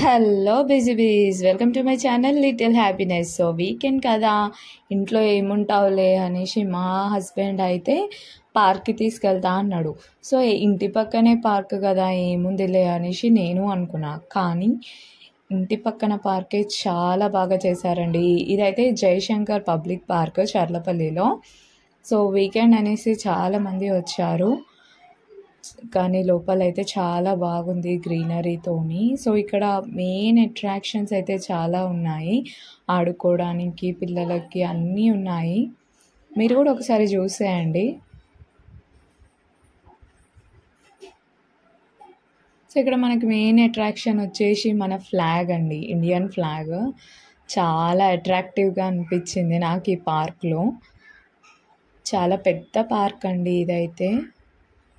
Hello busy బీస్ welcome to my channel little happiness. So weekend కదా, ఇంట్లో ఏముంటావులే అనేసి మా హస్బెండ్ అయితే పార్క్కి తీసుకెళ్తా అన్నాడు. సో ఇంటి పక్కనే పార్క్ కదా, ఏముందిలే అనేసి నేను అనుకున్నా. కానీ ఇంటి పక్కన పార్కే చాలా బాగా చేశారండి. ఇదైతే జయశంకర్ పబ్లిక్ పార్క్ చర్లపల్లిలో. సో వీకెండ్ అనేసి చాలామంది వచ్చారు, కానీ లోపలైతే చాలా బాగుంది గ్రీనరీతోని. సో ఇక్కడ మెయిన్ అట్రాక్షన్స్ అయితే చాలా ఉన్నాయి, ఆడుకోవడానికి పిల్లలకి అన్నీ ఉన్నాయి. మీరు కూడా ఒకసారి చూసేయండి. సో ఇక్కడ మనకి మెయిన్ అట్రాక్షన్ వచ్చేసి మన ఫ్లాగ్ అండి, ఇండియన్ ఫ్లాగ్. చాలా అట్రాక్టివ్గా అనిపించింది నాకు ఈ పార్క్లో. చాలా పెద్ద పార్క్ అండి ఇదైతే,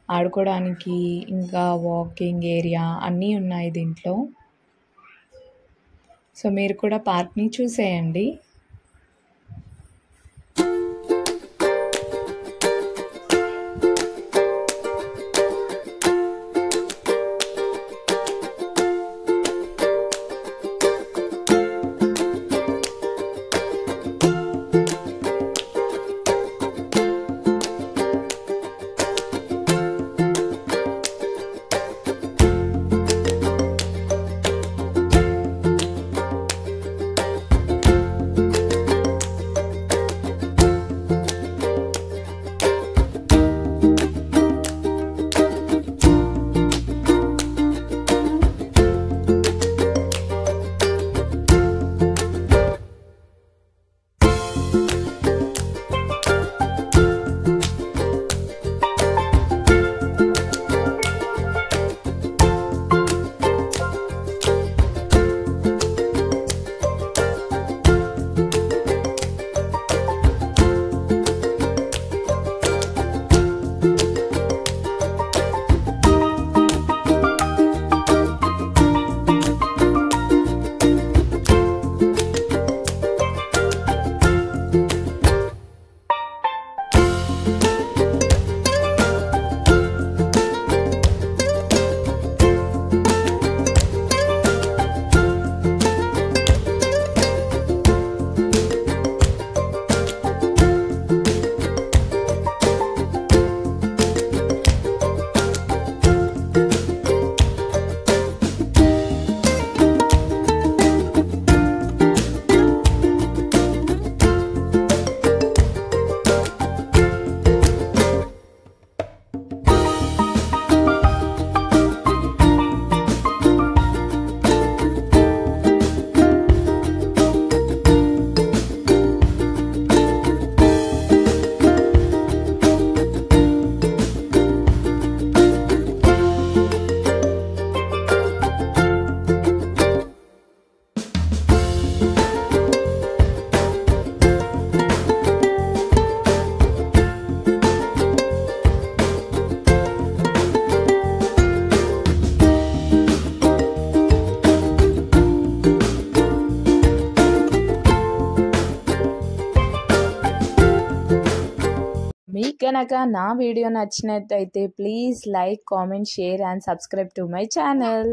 ఆడుకోవడానికి ఇంకా వాకింగ్ ఏరియా అన్నీ ఉన్నాయి దీంట్లో. సో మీరు కూడా పార్క్ని చూసేయండి. మీకు కనుక నా వీడియో నచ్చినట్టయితే please like, comment, share and subscribe to my channel.